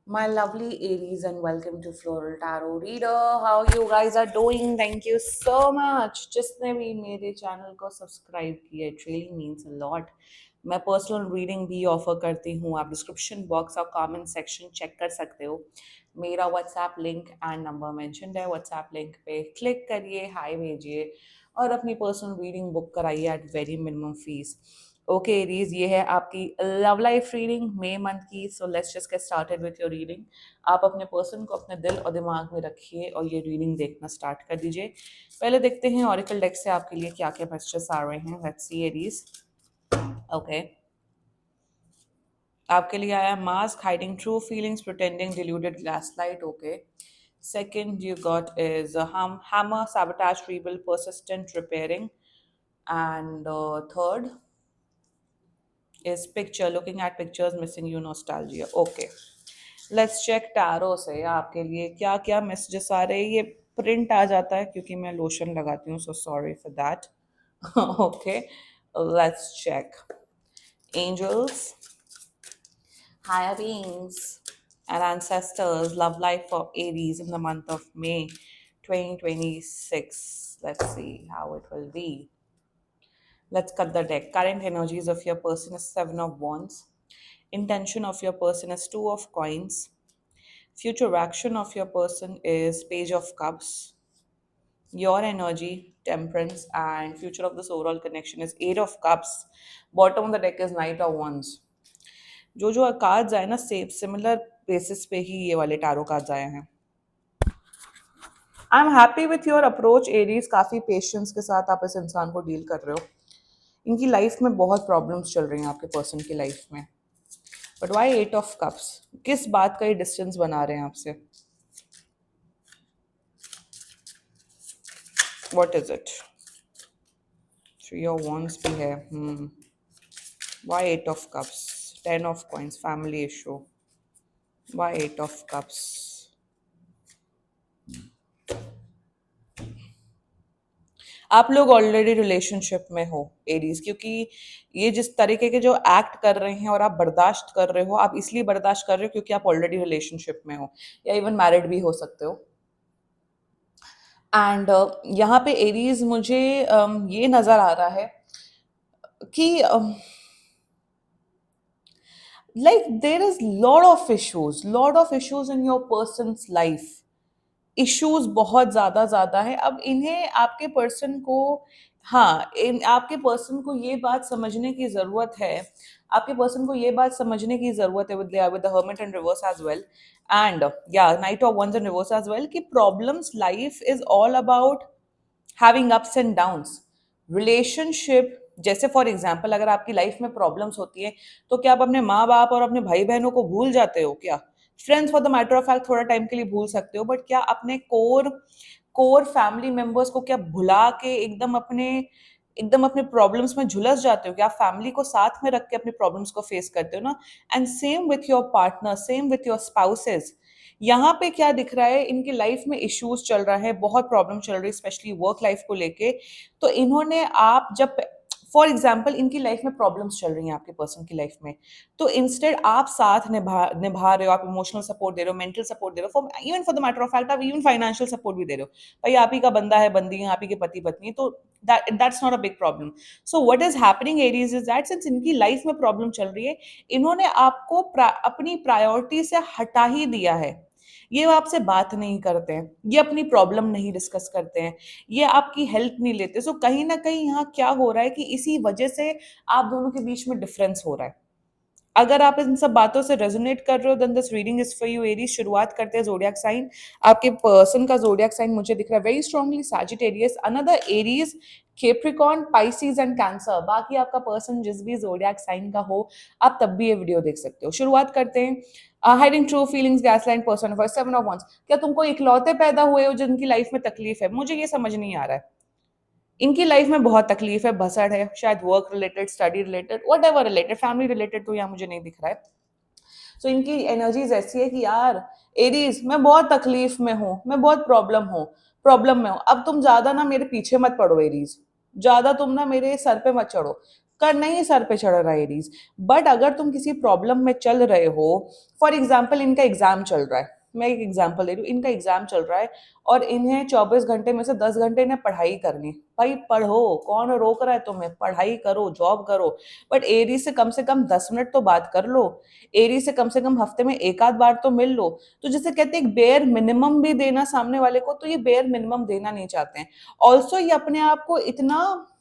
My lovely Aries, and welcome to Floral Tarot Reader. How you guys are doing? Thank you so much. जिसने भी मेरे channel को subscribe किया, it really means a lot. मैं personal reading भी offer करती हूँ. आप डिस्क्रिप्शन बॉक्स और कमेंट सेक्शन चेक कर सकते हो. मेरा WhatsApp link and number mentioned है. व्हाट्सएप लिंक पे क्लिक करिए, हाय भेजिए और अपनी पर्सनल रीडिंग बुक कराइए at very minimum fees. Okay Aries, ये है आपकी love life reading May month की. So let's just get started with your reading. आप अपने पर्सन को अपने दिल और दिमाग में रखिए और ये रीडिंग देखना स्टार्ट कर दीजिए. पहले देखते हैं ऑरिकल डेक से आपके लिए क्या क्या मैसेजेस आ रहे हैं. Let's see Aries. ओके, आपके लिए आया mask, hiding true feelings, pretending, deluded, gaslight. Okay. Second you got is hammer, sabotage, rebuild, persistent, repairing. And third is picture, looking at pictures, missing you, nostalgia. Okay, let's check tarot से आपके लिए क्या क्या messages आ रहे हैं. ये print आ जाता है क्योंकि मैं लोशन लगाती हूँ, so sorry for that. Okay, let's check. Angels, higher beings, and ancestors, love life for Aries in the month of May 2026. Let's see how it will be. Let's cut the deck. Current energies of your person is Seven of Wands. Intention of your person is Two of Coins. Future action of your person is Page of Cups. Your energy, Temperance, and future of this overall connection is Eight of Cups. Bottom of the deck is Knight of Wands. जो cards आए ना, same similar basis पे ही ये वाले tarot cards आए हैं. I am happy with your approach Aries. काफ़ी patience के साथ आप इस इंसान को डील कर रहे हो. इनकी लाइफ में बहुत प्रॉब्लम्स चल रही हैं आपके पर्सन की लाइफ में. But why eight of cups? किस बात का ये डिस्टेंस बना रहे हैं आपसे? What is it? Three of wands भी है. Why eight of cups? Ten of coins, family issue. Why eight of cups? आप लोग ऑलरेडी रिलेशनशिप में हो एरीज, क्योंकि ये जिस तरीके के जो एक्ट कर रहे हैं और आप बर्दाश्त कर रहे हो, आप इसलिए बर्दाश्त कर रहे हो क्योंकि आप ऑलरेडी रिलेशनशिप में हो या इवन मैरिड भी हो सकते हो. एंड यहाँ पे एरीज मुझे ये नजर आ रहा है कि like there is lot of issues in your person's life. Issues बहुत ज़्यादा है. अब इन्हें आपके पर्सन को, हाँ, इन आपके पर्सन को ये बात समझने की ज़रूरत है. आपके पर्सन को ये बात समझने की ज़रूरत है with the hermit and reverse as well. And या knight of wands and reverse as well कि problems, life is all about having ups and downs. Relationship, जैसे फॉर एग्जाम्पल अगर आपकी लाइफ में प्रॉब्लम्स होती है तो क्या आप अपने माँ बाप और अपने भाई बहनों को भूल जाते हो? क्या friends for the matter of fact थोड़ा टाइम के लिए भूल सकते हो, बट क्या अपने कोर कोर फैमिली मेंबर्स को क्या भुला के एकदम अपने प्रॉब्लम्स में झुलस जाते हो? क्या आप फैमिली को साथ में रख के अपने प्रॉब्लम्स को फेस करते हो ना? And same with your partner, same with your spouses. यहाँ पे क्या दिख रहा है, इनकी लाइफ में इश्यूज चल रहा है, बहुत प्रॉब्लम चल रही है स्पेशली वर्क लाइफ को लेके. तो इन्होंने, आप जब फॉर एग्जाम्पल इनकी लाइफ में प्रॉब्लम्स चल रही हैं आपके पर्सन की लाइफ में, तो इंस्टेड आप साथ निभा रहे हो, आप इमोशनल सपोर्ट दे रहे हो, मेंटल सपोर्ट दे रहे हो, for even for the matter of fact आप इवन फाइनेंशियल सपोर्ट भी दे रहे हो. भाई आप ही का बंदा है, बंदी है, आप ही के पति पत्नी, तो that's not a big problem. So what is happening Aries is that since इनकी लाइफ में प्रॉब्लम चल रही है, इन्होंने आपको अपनी प्रायोरिटी से हटा ही दिया है. ये आपसे बात नहीं करते हैं, ये अपनी प्रॉब्लम नहीं डिस्कस करते हैं, ये आपकी हेल्प नहीं लेते. सो कहीं ना कहीं यहाँ क्या हो रहा है कि इसी वजह से आप दोनों के बीच में डिफरेंस हो रहा है. अगर आप इन सब बातों से रेजोनेट कर रहे हो then this reading is for you Aries. शुरुआत करते हैं जोडियाक साइन. आपके पर्सन का जोडियाक साइन मुझे दिख रहा है very strongly Sagittarius, another Aries, Capricorn, Pisces and cancer. बाकी आपका पर्सन जिस भी जोडियाक साइन का हो, आप तब भी ये वीडियो देख सकते हो. शुरुआत करते हैं. Hiding true feelings, gaslight, person of seven of wands. क्या तुमको इकलौते पैदा हुए हो जिनकी लाइफ में तकलीफ है? मुझे ये समझ नहीं आ रहा है. इनकी लाइफ में बहुत तकलीफ है, भसड़ है, शायद work related, study related, what ever related, family related तो यहाँ मुझे नहीं दिख रहा है. सो इनकी एनर्जीज ऐसी है कि यार एरीज, मैं बहुत तकलीफ में हूँ, मैं बहुत प्रॉब्लम में हूँ. अब तुम ज्यादा ना मेरे पीछे मत पड़ो एरीज, ज्यादा तुम ना मेरे सर पे मत चढ़ो. करना ही सर पे चढ़ रहा है एरीज। बट अगर तुम किसी प्रॉब्लम में चल रहे हो, फॉर एग्जाम्पल इनका एग्जाम चल रहा है, मैं एक एग्जाम्पल दे रही हूँ, इनका एग्जाम चल रहा है और इन्हें 24 घंटे में से 10 घंटे इन्हें पढ़ाई करनी। भाई पढ़ो, कौन रोक रहा है तुम्हें, पढ़ाई करो, जॉब करो। बट एरी से कम 10 मिनट तो बात कर लो, एरी से कम हफ्ते में एक आध बार तो मिल लो। तो जैसे कहते हैं बेयर मिनिमम भी देना सामने वाले को, तो ये बेयर मिनिमम देना नहीं चाहते हैं। ऑल्सो ये अपने आप को इतना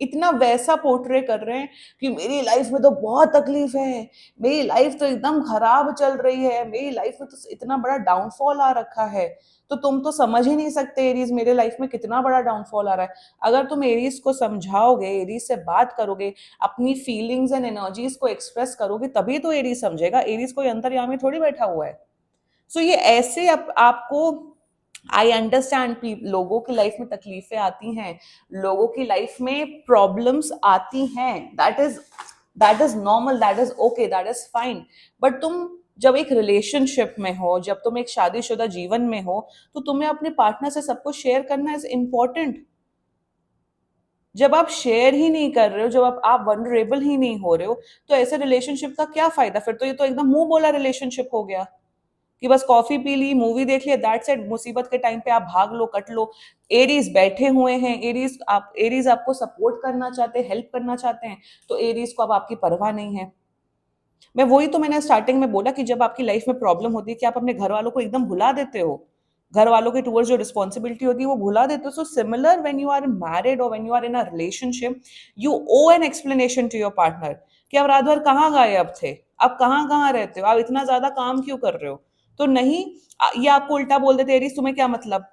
इतना वैसा पोर्ट्रे कर रहे हैं कि मेरी लाइफ में तो बहुत तकलीफ है, मेरी लाइफ तो एकदम खराब चल रही है, मेरी लाइफ में तो इतना बड़ा डाउनफॉल आ रखा है। तो तुम तो समझ ही नहीं सकते एरीज मेरे लाइफ में कितना बड़ा डाउनफॉल आ रहा है। अगर तुम एरीज को समझाओगे, एरीज से बात करोगे, अपनी फीलिंग्स एंड एनर्जीज को एक्सप्रेस करोगे, तभी तो एरीज समझेगा। एरीज कोई अंतर्यामी थोड़ी बैठा हुआ है। सो ये ऐसे आपको, आई अंडरस्टैंड, लोगों की लाइफ में तकलीफें आती हैं, लोगों की लाइफ में प्रॉब्लम्स आती हैं, that is normal, that is okay, that is fine. But तुम जब एक रिलेशनशिप में हो, जब तुम एक शादीशुदा जीवन में हो, तो तुम्हें अपने पार्टनर से सब कुछ शेयर करना इज इम्पोर्टेंट। जब आप शेयर ही नहीं कर रहे हो, जब आप वनरेबल ही नहीं हो रहे हो, तो ऐसे रिलेशनशिप का क्या फायदा? फिर तो ये तो एकदम मुंह बोला रिलेशनशिप हो गया कि बस कॉफी पी ली, मूवी देख लिया, दैट्स इट। मुसीबत के टाइम पे आप भाग लो, कट लो। एरीज बैठे हुए हैं, एरीज आपको सपोर्ट करना चाहते हैं, हेल्प करना चाहते हैं, तो एरीज को अब आपकी परवाह नहीं है। मैं वही तो मैंने स्टार्टिंग में बोला कि जब आपकी लाइफ में प्रॉब्लम होती है कि आप अपने घर वालों को एकदम भुला देते हो, घर वालों के टूवर्ड्स जो रिस्पॉन्सिबिलिटी होती है वो भुला देते हो। So similar when you are married और when you are in a relationship, you owe an explanation to your partner कि आप रात भर कहाँ गायब थे, आप कहाँ कहाँ रहते हो, आप इतना ज्यादा काम क्यों कर रहे हो। तो नहीं, ये आपको उल्टा बोल देते, एरीज तुम्हें क्या मतलब,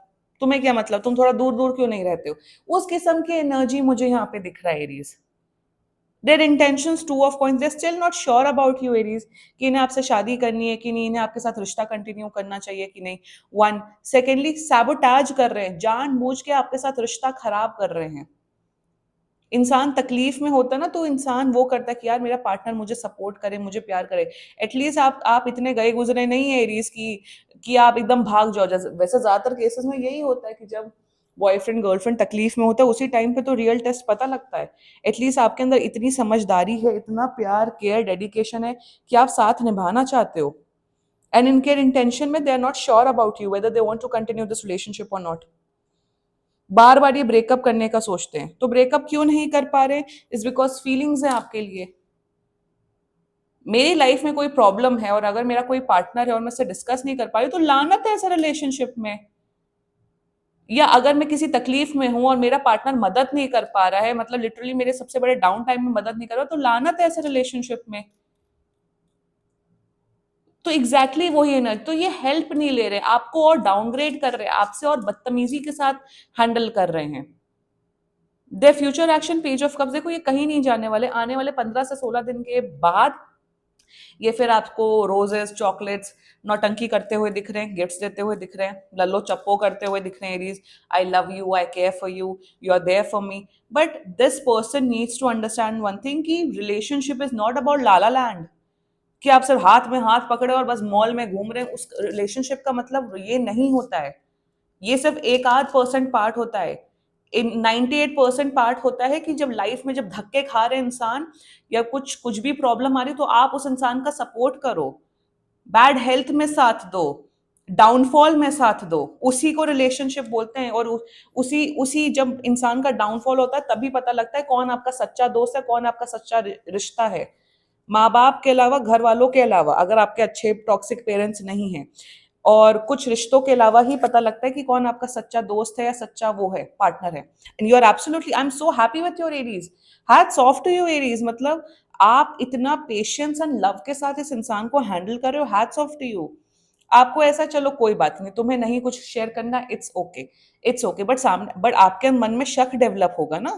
तुम्हें क्या मतलब, तुम थोड़ा दूर दूर क्यों नहीं रहते हो। उस किस्म की एनर्जी मुझे यहाँ पे दिख रहा है Aries. Their intentions two of coins, they still not sure about you Aries, कि इन्हें आपसे शादी करनी है कि नहीं, इन्हें आपके साथ रिश्ता कंटिन्यू करना चाहिए कि नहीं। वन, सेकेंडली सैबोटाज कर रहे हैं, जानबूझ के आपके साथ रिश्ता खराब कर रहे हैं। इंसान तकलीफ में होता है ना, तो इंसान वो करता है कि यार मेरा पार्टनर मुझे सपोर्ट करे, मुझे प्यार करे। एटलीस्ट आप इतने गए गुजरे नहीं है एरीज की कि आप एकदम भाग जाओ। जैसे वैसे ज्यादातर केसेस में यही होता है कि जब बॉयफ्रेंड गर्लफ्रेंड तकलीफ में होता है, उसी टाइम पे तो रियल टेस्ट पता लगता है। एटलीस्ट आपके अंदर इतनी समझदारी है, इतना प्यार, केयर, डेडिकेशन है कि आप साथ निभाना चाहते हो। एंड इनके इंटेंशन में they are not sure about you whether they want to continue this relationship और नॉट। बार बार ये ब्रेकअप करने का सोचते हैं, तो ब्रेकअप क्यों नहीं कर पा रहे? इज बिकॉज फीलिंग्स हैं आपके लिए। मेरी लाइफ में कोई प्रॉब्लम है और अगर मेरा कोई पार्टनर है और मैं उससे डिस्कस नहीं कर पा रही, तो लानत है ऐसा रिलेशनशिप में। या अगर मैं किसी तकलीफ में हूं और मेरा पार्टनर मदद नहीं कर पा रहा है, मतलब लिटरली मेरे सबसे बड़े डाउन टाइम में मदद नहीं कर रहा, तो लानत है ऐसे रिलेशनशिप में। तो एग्जैक्टली exactly वही है ना, तो ये हेल्प नहीं ले रहे, आपको और डाउनग्रेड कर रहे हैं, आपसे और बदतमीजी के साथ हैंडल कर रहे हैं। The future action page of cups, देखो ये कहीं नहीं जाने वाले। आने वाले 15 से 16 दिन के बाद ये फिर आपको रोजेस, चॉकलेट्स, नौटंकी करते हुए दिख रहे हैं, गिफ्ट्स देते हुए दिख रहे हैं, लल्लो चप्पो करते हुए दिख रहे हैं Aries. I love you, I care for you, you are there for me. But this person needs to understand one thing कि relationship is not about la la land, कि आप सिर्फ हाथ में हाथ पकड़े और बस मॉल में घूम रहे हैं। उस रिलेशनशिप का मतलब ये नहीं होता है। ये सिर्फ एक आध परसेंट पार्ट होता है। इन 98% पार्ट होता है कि जब लाइफ में जब धक्के खा रहे इंसान या कुछ कुछ भी प्रॉब्लम आ रही, तो आप उस इंसान का सपोर्ट करो, बैड हेल्थ में साथ दो, डाउनफॉल में साथ दो। उसी को रिलेशनशिप बोलते हैं। और उसी उसी जब इंसान का डाउनफॉल होता है, तभी पता लगता है कौन आपका सच्चा दोस्त है, कौन आपका सच्चा रिश्ता है। माँ बाप के अलावा, घर वालों के अलावा, अगर आपके अच्छे टॉक्सिक पेरेंट्स नहीं हैं, और कुछ रिश्तों के अलावा ही पता लगता है कि कौन आपका सच्चा दोस्त है या सच्चा वो है, पार्टनर है। And you are absolutely, I am so happy with your Aries. Hats off to you Aries, मतलब आप इतना पेशेंस एंड लव के साथ इस इंसान को हैंडल कर रहे हो, हैट्स ऑफ टू यू। आपको ऐसा, चलो कोई बात नहीं, तुम्हें नहीं कुछ शेयर करना, it's okay, it's okay. But आपके मन में शक डेवलप होगा ना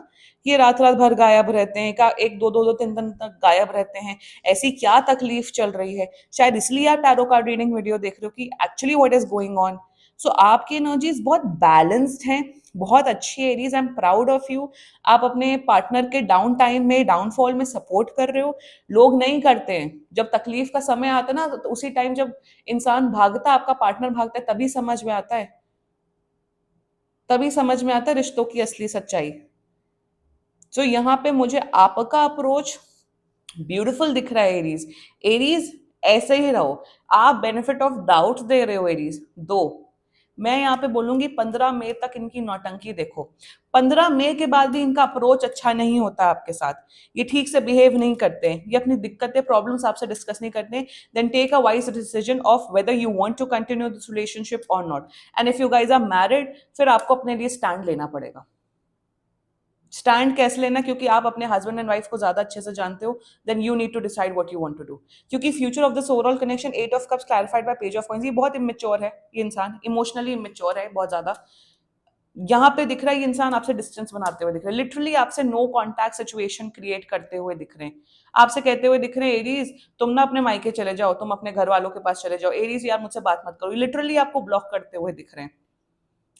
कि ये रात रात भर गायब रहते हैं, का एक दो दो दो तीन दिन तक गायब रहते हैं, ऐसी क्या तकलीफ चल रही है। शायद इसलिए आप टैरो कार्ड रीडिंग वीडियो देख रहे हो कि actually what is going on. So आपकी एनर्जीज बहुत बैलेंस्ड हैं, बहुत अच्छी Aries, I am proud of you. आप अपने पार्टनर के डाउन टाइम में, डाउनफॉल में सपोर्ट कर रहे हो। लोग नहीं करते हैं। जब तकलीफ का समय आता है ना, तो उसी टाइम जब इंसान भागता है, आपका पार्टनर भागता है, तभी समझ में आता है, तभी समझ में आता है रिश्तों की असली सच्चाई। सो यहाँ पे मुझे आपका अप्रोच ब्यूटीफुल दिख रहा है एरीज। एरीज ऐसे ही रहो, आप बेनिफिट ऑफ डाउट दे रहे हो एरीज दो। मैं यहाँ पे बोलूंगी 15 मई तक इनकी नौटंकी देखो। 15 मई के बाद भी इनका अप्रोच अच्छा नहीं होता आपके साथ, ये ठीक से बिहेव नहीं करते हैं, ये अपनी दिक्कतें प्रॉब्लम्स आपसे डिस्कस नहीं करते, then take a wise decision of whether you want to continue this relationship और not. And if you guys are married, फिर आपको अपने लिए स्टैंड लेना पड़ेगा। स्टैंड कैसे लेना, क्योंकि आप अपने हस्बैंड एंड वाइफ को ज्यादा अच्छे से जानते हो, then you need to decide what you want to do. क्योंकि future of this overall connection 8 of cups clarified by page of coins, ये बहुत इमेच्योर है, ये इंसान इमोशनली इमेच्योर है बहुत ज्यादा। यहाँ पे दिख रहा है ये इंसान आपसे डिस्टेंस बनाते हुए दिख रहा है, लिटरली आपसे नो कॉन्टैक्ट सिचुएशन क्रिएट करते हुए दिख रहे हैं, आपसे कहते हुए दिख रहे हैं एरीज तुम ना अपने मायके चले जाओ, तुम अपने घर वालों के पास चले जाओ, एरीज यार मुझसे बात मत करो, लिटरली आपको ब्लॉक करते हुए दिख रहे हैं।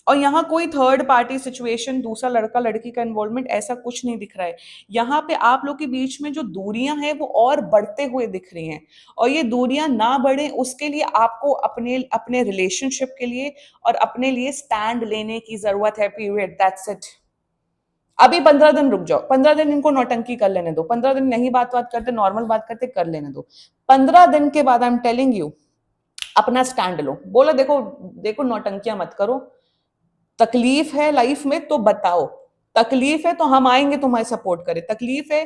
और यहाँ कोई थर्ड पार्टी सिचुएशन, दूसरा लड़का लड़की का इन्वॉल्वमेंट, ऐसा कुछ नहीं दिख रहा है। यहाँ पे आप लोग के बीच में जो दूरियां हैं वो और बढ़ते हुए दिख रही हैं, और ये दूरियां ना बढ़े उसके लिए आपको अपने अपने रिलेशनशिप के लिए और अपने लिए स्टैंड लेने की जरूरत है, पीरियड, दैट्स इट। अभी 15 दिन रुक जाओ, 15 दिन इनको नौटंकी कर लेने दो, 15 दिन नहीं बात करते, नॉर्मल बात करते, कर लेने दो। 15 दिन के बाद आई एम टेलिंग यू अपना स्टैंड लो, बोलो देखो देखो नौटंकियां मत करो, तकलीफ है लाइफ में तो बताओ, तकलीफ है तो हम आएंगे तुम्हारे सपोर्ट करें, तकलीफ है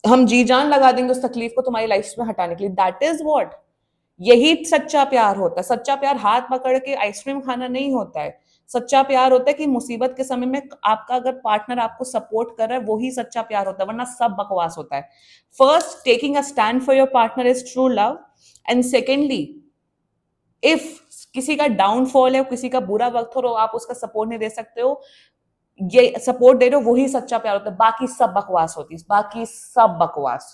हम जी जान लगा देंगे उस तकलीफ को तुम्हारी लाइफ में हटाने के लिए, दैट इज व्हाट। यही सच्चा प्यार होता है। सच्चा प्यार हाथ पकड़ के आइसक्रीम खाना नहीं होता है, सच्चा प्यार होता है कि मुसीबत के समय में आपका अगर पार्टनर आपको सपोर्ट कर रहा है, वही सच्चा प्यार होता है, वरना सब बकवास होता है। First, taking a stand for your partner is true love, and secondly if किसी का डाउनफॉल है, किसी का बुरा वक्त हो और आप उसका सपोर्ट नहीं दे सकते हो, ये सपोर्ट दे रहे हो, वही सच्चा प्यार होता है, बाकी सब बकवास होती है, बाकी सब बकवास।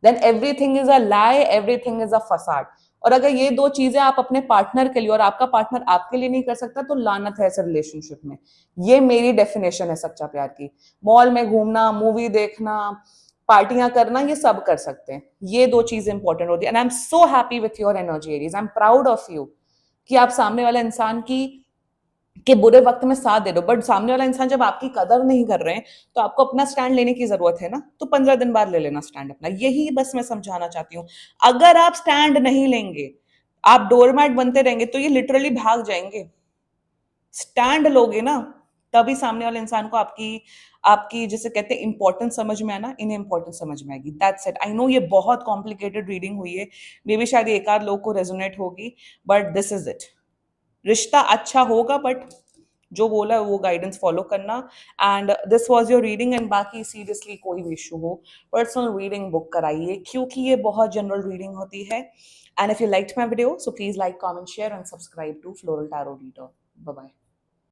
Then everything is a lie, everything is a facade. और अगर ये दो चीजें आप अपने पार्टनर के लिए और आपका पार्टनर आपके लिए नहीं कर सकता, तो लानत है ऐसे रिलेशनशिप में। ये मेरी डेफिनेशन है सच्चा प्यार की। मॉल में घूमना, मूवी देखना, पार्टियां करना, ये सब कर सकते हैं, ये दो चीजें इंपॉर्टेंट होती है। And I am so happy with your energy Aries, I am proud of you कि आप सामने वाले इंसान की के बुरे वक्त में साथ दे दो, बट सामने वाला इंसान जब आपकी कदर नहीं कर रहे हैं, तो आपको अपना स्टैंड लेने की जरूरत है ना, तो 15 दिन बाद ले लेना स्टैंड अपना, यही बस मैं समझाना चाहती हूँ। अगर आप स्टैंड नहीं लेंगे, आप डोरमैट बनते रहेंगे, तो ये लिटरली भाग जाएंगे। स्टैंड लोगे ना, तभी सामने वाले इंसान को आपकी आपकी जैसे कहते हैं इंपॉर्टेंस समझ में आना, इन्हें इंपॉर्टेंस समझ में आएगी, दैट्स इट। आई नो ये बहुत कॉम्प्लिकेटेड रीडिंग हुई है, मे बी शायद एक आध लोग को रेजोनेट होगी, बट दिस इज इट। रिश्ता अच्छा होगा, बट जो बोला है वो गाइडेंस फॉलो करना। And this was your reading, and बाकी सीरियसली कोई भी इशू हो, पर्सनल रीडिंग बुक कराइए, क्योंकि ये बहुत जनरल रीडिंग होती है। And if you liked my video, so please like, comment, share and subscribe to floral tarot reader. Bye bye.